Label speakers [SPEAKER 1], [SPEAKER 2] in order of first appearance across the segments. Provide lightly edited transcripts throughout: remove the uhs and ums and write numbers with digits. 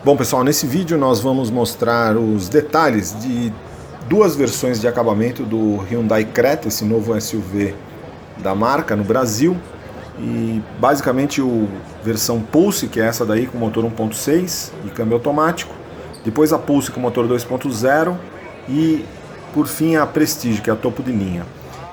[SPEAKER 1] Bom pessoal, nesse vídeo nós vamos mostrar os detalhes de duas versões de acabamento do Hyundai Creta, esse novo SUV da marca no Brasil. E basicamente a versão Pulse, que é essa daí com motor 1.6 e câmbio automático. Depois a Pulse com motor 2.0 e por fim a Prestige, que é a topo de linha.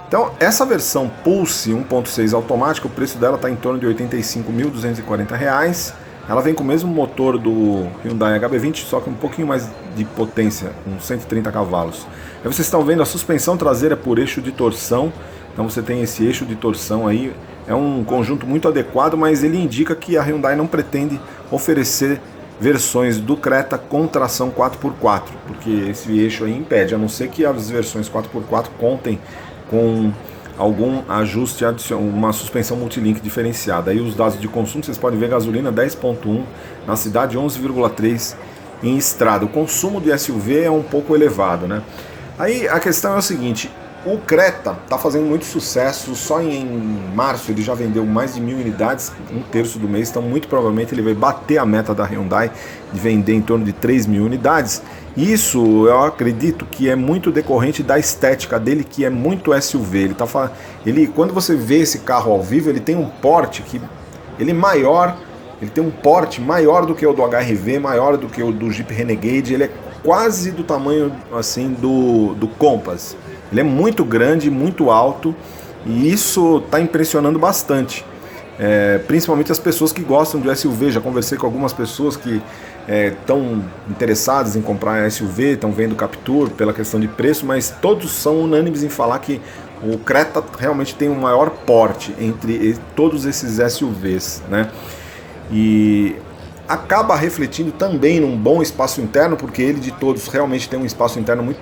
[SPEAKER 1] Então essa versão Pulse 1.6 automática, o preço dela está em torno de R$ 85.240. Ela vem com o mesmo motor do Hyundai HB20, só que um pouquinho mais de potência, com 130 cavalos. Aí vocês estão vendo a suspensão traseira por eixo de torção. Então você tem esse eixo de torção aí, é um conjunto muito adequado, mas ele indica que a Hyundai não pretende oferecer versões do Creta com tração 4x4, porque esse eixo aí impede, a não ser que as versões 4x4 contem com algum ajuste adicional, uma suspensão multilink diferenciada. Aí os dados de consumo, vocês podem ver gasolina 10.1 na cidade, 11,3 em estrada. O consumo de SUV é um pouco elevado, né? Aí a questão é o seguinte: o Creta está fazendo muito sucesso, só em março ele já vendeu mais de 1.000 unidades, um terço do mês, então muito provavelmente ele vai bater a meta da Hyundai de vender em torno de 3.000 unidades. Isso eu acredito que é muito decorrente da estética dele, que é muito SUV. Quando você vê esse carro ao vivo, ele tem um porte que ele é maior, ele tem um porte maior do que o do HR-V, maior do que o do Jeep Renegade, ele é quase do tamanho assim do Compass. Ele é muito grande, muito alto, e isso está impressionando bastante, principalmente as pessoas que gostam de SUV. Já conversei com algumas pessoas que estão interessadas em comprar SUV, estão vendo Captur pela questão de preço, mas todos são unânimes em falar que o Creta realmente tem o maior porte entre todos esses SUVs, né? E acaba refletindo também num bom espaço interno, porque ele de todos realmente tem um espaço interno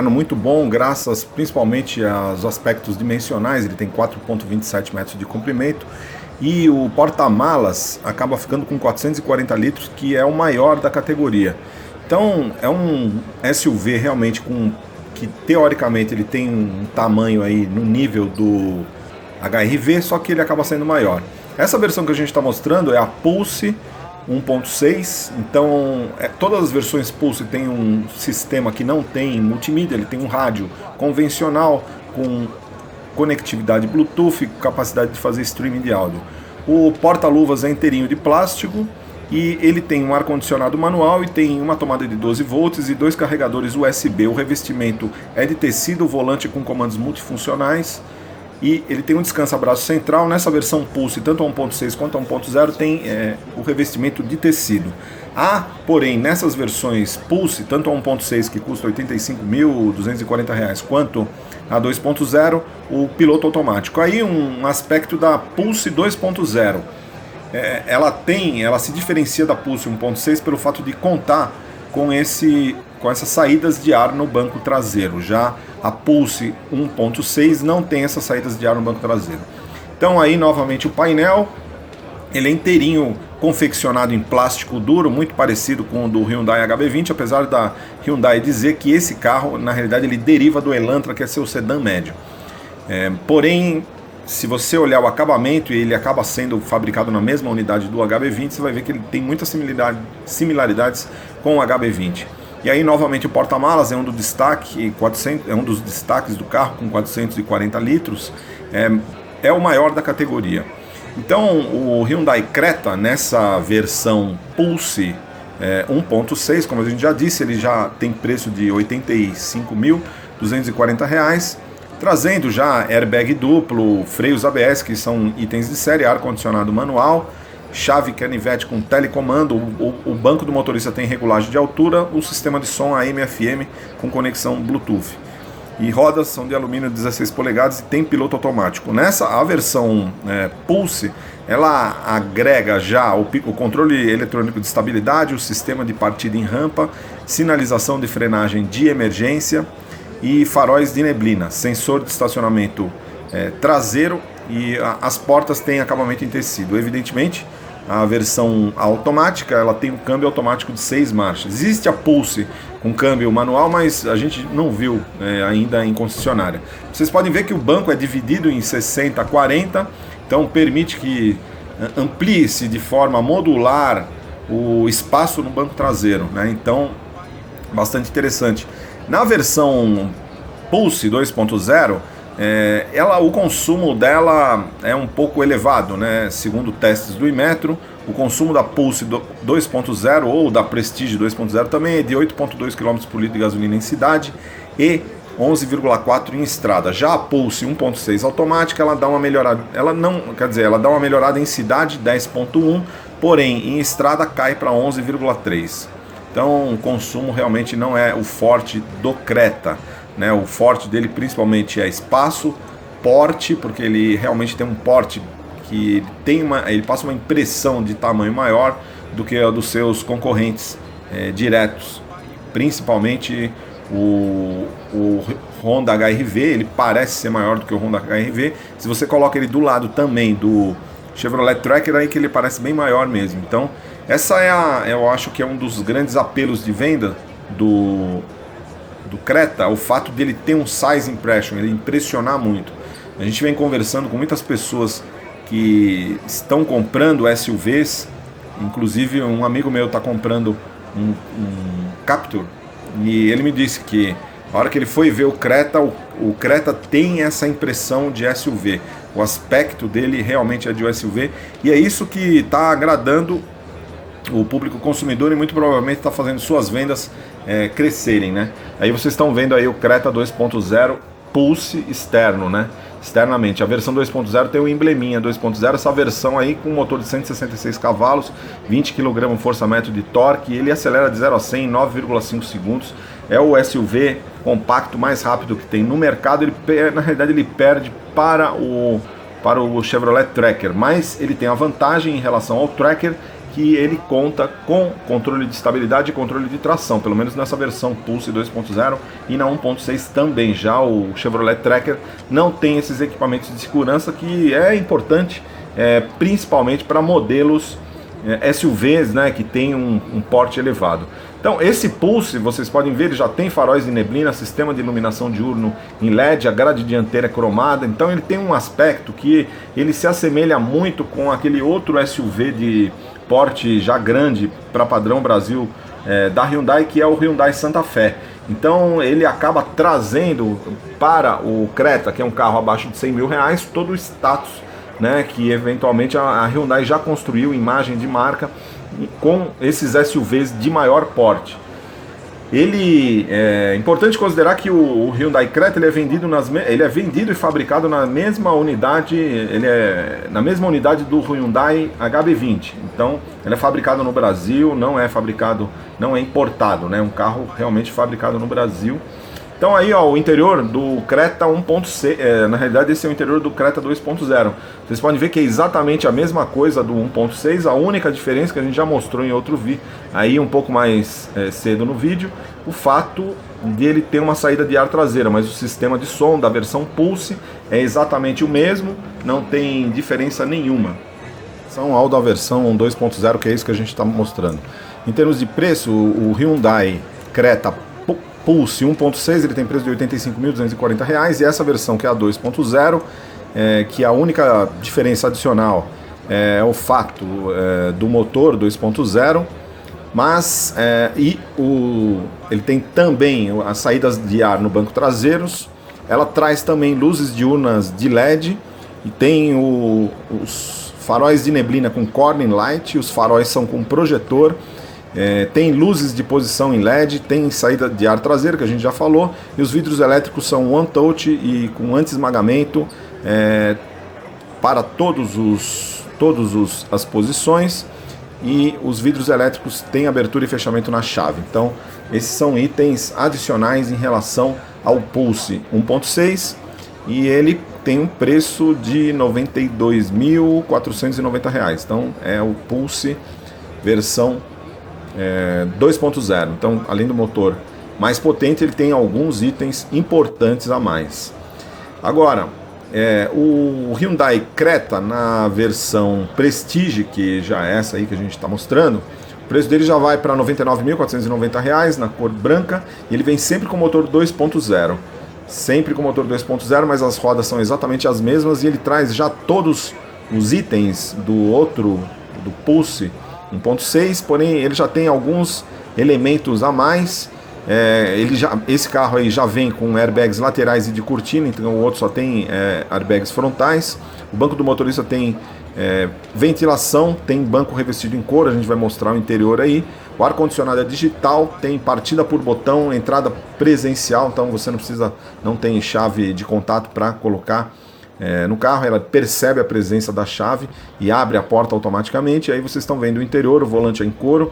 [SPEAKER 1] muito bom, graças principalmente aos aspectos dimensionais. Ele tem 4,27 metros de comprimento e o porta-malas acaba ficando com 440 litros, que é o maior da categoria. Então é um SUV realmente que teoricamente ele tem um tamanho aí no nível do HR-V, só que ele acaba sendo maior. Essa versão que a gente está mostrando é a Pulse 1.6, então todas as versões Pulse tem um sistema que não tem multimídia, ele tem um rádio convencional com conectividade Bluetooth, capacidade de fazer streaming de áudio. O porta-luvas é inteirinho de plástico e ele tem um ar-condicionado manual e tem uma tomada de 12 volts e 2 carregadores USB. O revestimento é de tecido, volante com comandos multifuncionais. E ele tem um descansa-braço central. Nessa versão Pulse, tanto a 1.6 quanto a 1.0, tem o revestimento de tecido. Porém, nessas versões Pulse, tanto a 1.6, que custa R$ 85.240, quanto a 2.0, o piloto automático. Aí um aspecto da Pulse 2.0. Ela se diferencia da Pulse 1.6 pelo fato de contar com essas saídas de ar no banco traseiro. Já a Pulse 1.6 não tem essas saídas de ar no banco traseiro. Então aí novamente o painel, ele é inteirinho confeccionado em plástico duro, muito parecido com o do Hyundai HB20, apesar da Hyundai dizer que esse carro na realidade ele deriva do Elantra, que é seu sedã médio. Porém, se você olhar o acabamento, e ele acaba sendo fabricado na mesma unidade do HB20, você vai ver que ele tem muitas similaridades com o HB20. E aí novamente o porta-malas é um dos destaques do carro, com 440 litros, é o maior da categoria. Então o Hyundai Creta, nessa versão Pulse 1.6, como a gente já disse, ele já tem preço de R$ 85.240, trazendo já airbag duplo, freios ABS, que são itens de série, ar-condicionado manual, chave canivete com telecomando, o banco do motorista tem regulagem de altura, o sistema de som AM/FM com conexão Bluetooth. E rodas são de alumínio 16 polegadas e tem piloto automático. A versão Pulse, ela agrega já o controle eletrônico de estabilidade, o sistema de partida em rampa, sinalização de frenagem de emergência e faróis de neblina, sensor de estacionamento traseiro, e as portas têm acabamento em tecido. Evidentemente, a versão automática, ela tem um câmbio automático de 6 marchas. Existe a Pulse com câmbio manual, mas a gente não viu ainda em concessionária. Vocês podem ver que o banco é dividido em 60/40, então permite que amplie-se de forma modular o espaço no banco traseiro, né? Então, bastante interessante. Na versão Pulse 2.0, o consumo dela é um pouco elevado, né? Segundo testes do Inmetro, o consumo da Pulse 2.0 ou da Prestige 2.0 também é de 8,2 km por litro de gasolina em cidade e 11,4 em estrada. Já a Pulse 1.6 automática, ela dá uma melhorada, ela dá uma melhorada em cidade 10,1, porém em estrada cai para 11,3. Então o consumo realmente não é o forte do Creta, né? O forte dele principalmente é espaço, porte, porque ele realmente tem um porte que ele passa uma impressão de tamanho maior do que a dos seus concorrentes diretos, principalmente o Honda HR-V. Ele parece ser maior do que o Honda HR-V. Se você coloca ele do lado também do Chevrolet Tracker, aí que ele parece bem maior mesmo. Então essa eu acho que é um dos grandes apelos de venda do Creta, o fato dele ter um size impression, ele impressionar muito. A gente vem conversando com muitas pessoas que estão comprando SUVs, inclusive um amigo meu está comprando um Captur, e ele me disse que a hora que ele foi ver o Creta tem essa impressão de SUV, o aspecto dele realmente é de um SUV, e é isso que está agradando o público consumidor e muito provavelmente está fazendo suas vendas crescerem, né? Aí vocês estão vendo aí o Creta 2.0 Pulse externo, né? Externamente, a versão 2.0 tem o embleminha 2.0, essa versão aí com um motor de 166 cavalos, 20 kg força-metro de torque, ele acelera de 0 a 100 em 9,5 segundos, é o SUV compacto mais rápido que tem no mercado. Na realidade ele perde para o Chevrolet Tracker, mas ele tem a vantagem em relação ao Tracker, que ele conta com controle de estabilidade e controle de tração, pelo menos nessa versão Pulse 2.0 e na 1.6 também. Já o Chevrolet Tracker não tem esses equipamentos de segurança, que é importante, principalmente para modelos SUVs, né, que tem um porte elevado. Então esse Pulse, vocês podem ver, ele já tem faróis de neblina, sistema de iluminação diurno em LED, a grade dianteira é cromada, então ele tem um aspecto que ele se assemelha muito com aquele outro SUV de porte já grande para padrão Brasil da Hyundai, que é o Hyundai Santa Fe. Então ele acaba trazendo para o Creta, que é um carro abaixo de 100 mil reais, todo o status, né, que eventualmente a Hyundai já construiu, imagem de marca, com esses SUVs de maior porte. É importante considerar que o Hyundai Creta ele é vendido e fabricado na mesma unidade, na mesma unidade do Hyundai HB20. Então, ele é fabricado no Brasil, não é importado, né? Um carro realmente fabricado no Brasil. Então aí, ó, o interior do Creta 1.6, na realidade esse é o interior do Creta 2.0. Vocês podem ver que é exatamente a mesma coisa do 1.6, a única diferença que a gente já mostrou em outro vídeo, aí um pouco mais cedo no vídeo, o fato dele ter uma saída de ar traseira, mas o sistema de som da versão Pulse é exatamente o mesmo, não tem diferença nenhuma. São ao da versão 2.0, que é isso que a gente está mostrando. Em termos de preço, o Hyundai Creta Pulse 1.6 ele tem preço de R$ 85.240, e essa versão que é a 2.0, que a única diferença adicional é o fato do motor 2.0, mas ele tem também as saídas de ar no banco traseiros, ela traz também luzes diurnas de LED e tem os faróis de neblina com corner light, os faróis são com projetor. Tem luzes de posição em LED, tem saída de ar traseiro, que a gente já falou, e os vidros elétricos são one touch e com anti-esmagamento para todas as posições, e os vidros elétricos têm abertura e fechamento na chave. Então esses são itens adicionais em relação ao Pulse 1.6, e ele tem um preço de R$ 92.490. Então é o Pulse versão 2.0. Então, além do motor mais potente, ele tem alguns itens importantes a mais. Agora, o Hyundai Creta na versão Prestige, que já é essa aí que a gente está mostrando, o preço dele já vai para R$ 99.490 na cor branca, e ele vem sempre com motor 2.0. Sempre com motor 2.0, mas as rodas são exatamente as mesmas, e ele traz já todos os itens do Pulse 1.6, porém ele já tem alguns elementos a mais. Esse carro aí já vem com airbags laterais e de cortina, então o outro só tem airbags frontais. O banco do motorista tem ventilação, tem banco revestido em couro, a gente vai mostrar o interior aí. O ar-condicionado é digital, tem partida por botão, entrada presencial, então você não tem chave de contato para colocar no carro, ela percebe a presença da chave e abre a porta automaticamente. Aí vocês estão vendo o interior, o volante é em couro,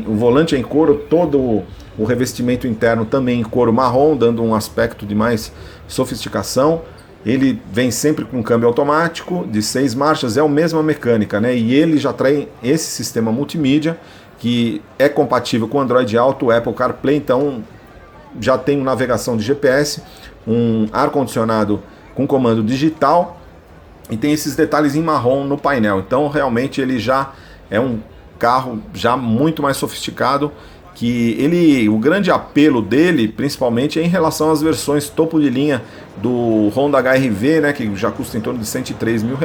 [SPEAKER 1] o volante é em couro, todo o revestimento interno também em couro marrom, dando um aspecto de mais sofisticação. Ele vem sempre com câmbio automático de 6 marchas, é a mesma mecânica, né? E ele já traz esse sistema multimídia que é compatível com Android Auto, Apple CarPlay, então já tem navegação de GPS, um ar-condicionado com comando digital e tem esses detalhes em marrom no painel. Então realmente ele já é um carro já muito mais sofisticado, que o grande apelo dele principalmente é em relação às versões topo de linha do Honda HR-V, né, que já custa em torno de R$103 mil,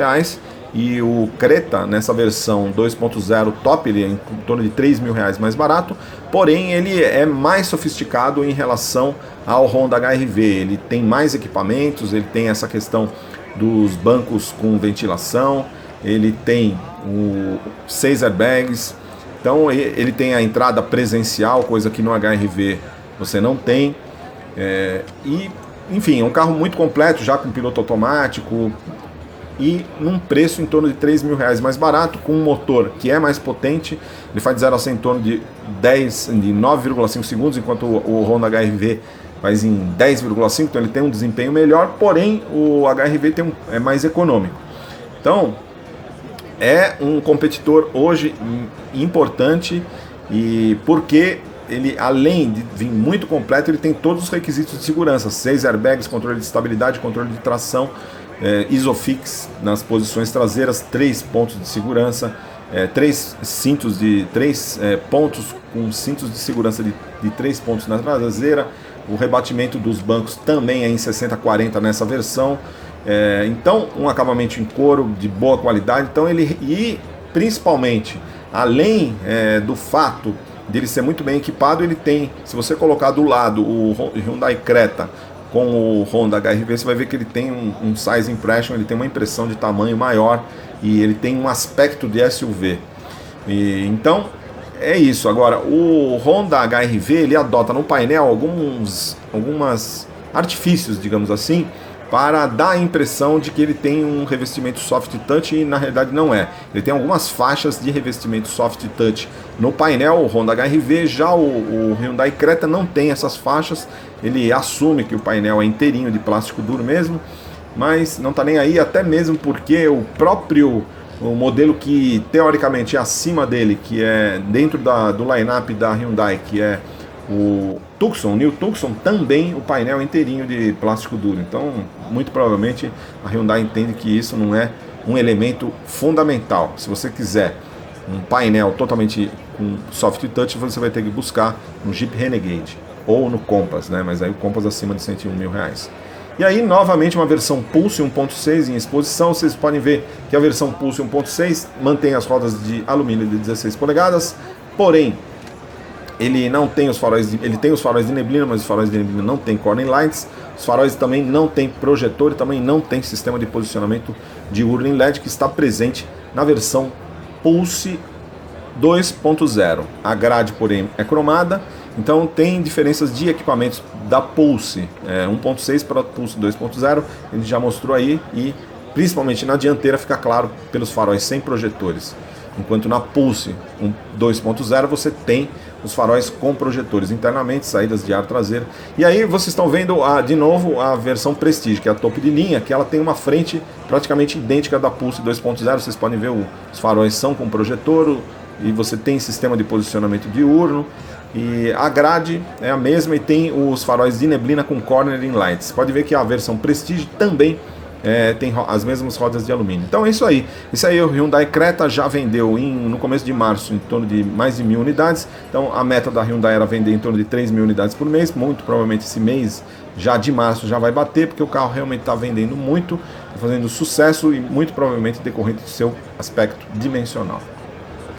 [SPEAKER 1] e o Creta nessa versão 2.0 top, ele é em torno de R$3 mil mais barato, porém ele é mais sofisticado em relação ao Honda HR-V. Ele tem mais equipamentos, ele tem essa questão dos bancos com ventilação, ele tem 6 airbags, então ele tem a entrada presencial, coisa que no HR-V você não tem, enfim, é um carro muito completo, já com piloto automático e num preço em torno de R$3 mil mais barato, com um motor que é mais potente. Ele faz de 0 a 100 em torno de 9,5 segundos, enquanto o Honda HR-V faz em 10,5, então ele tem um desempenho melhor, porém o HR-V é mais econômico. Então é um competidor hoje importante, e porque ele, além de vir muito completo, ele tem todos os requisitos de segurança: 6 airbags, controle de estabilidade, controle de tração, Isofix nas posições traseiras, 3 pontos de segurança, 3 pontos com cintos de segurança de 3 pontos na traseira. O rebatimento dos bancos também é em 60/40 nessa versão. Então um acabamento em couro de boa qualidade. Então e principalmente, além do fato de ele ser muito bem equipado, ele tem, se você colocar do lado o Hyundai Creta com o Honda HR-V, você vai ver que ele tem um size impression, ele tem uma impressão de tamanho maior e ele tem um aspecto de SUV. Então é isso. Agora, o Honda HR-V, ele adota no painel alguns artifícios, digamos assim, para dar a impressão de que ele tem um revestimento soft touch, e na realidade não é. Ele tem algumas faixas de revestimento soft touch no painel, o Honda HR-V. Já o Hyundai Creta não tem essas faixas, ele assume que o painel é inteirinho de plástico duro mesmo, mas não está nem aí, até mesmo porque o modelo que teoricamente é acima dele, que é dentro do line-up da Hyundai, que é o New Tucson, também o painel inteirinho de plástico duro. Então, muito provavelmente a Hyundai entende que isso não é um elemento fundamental. Se você quiser um painel totalmente com soft touch, você vai ter que buscar no Jeep Renegade ou no Compass, né? Mas aí o Compass acima de R$101 mil. E aí, novamente, uma versão Pulse 1.6 em exposição. Vocês podem ver que a versão Pulse 1.6 mantém as rodas de alumínio de 16 polegadas, porém ele não tem os faróis, ele tem os faróis de neblina, mas os faróis de neblina não tem corner lights. Os faróis também não tem projetor e também não tem sistema de posicionamento diurno em LED, que está presente na versão Pulse 2.0. A grade, porém, é cromada, então tem diferenças de equipamentos da Pulse 1.6 para a Pulse 2.0, ele já mostrou aí, e principalmente na dianteira fica claro pelos faróis sem projetores. Enquanto na Pulse 2.0 você tem os faróis com projetores internamente, saídas de ar traseira. E aí vocês estão vendo de novo a versão Prestige, que é a topo de linha, que ela tem uma frente praticamente idêntica da Pulse 2.0. Vocês podem ver os faróis são com projetor e você tem sistema de posicionamento diurno. E a grade é a mesma e tem os faróis de neblina com cornering lights. Pode ver que a versão Prestige também tem as mesmas rodas de alumínio. Então é isso aí. Isso aí, o Hyundai Creta já vendeu no começo de março em torno de mais de 1.000 unidades. Então a meta da Hyundai era vender em torno de 3.000 unidades por mês. Muito provavelmente esse mês, já de março, já vai bater, porque o carro realmente está vendendo muito, está fazendo sucesso, e muito provavelmente decorrente do seu aspecto dimensional.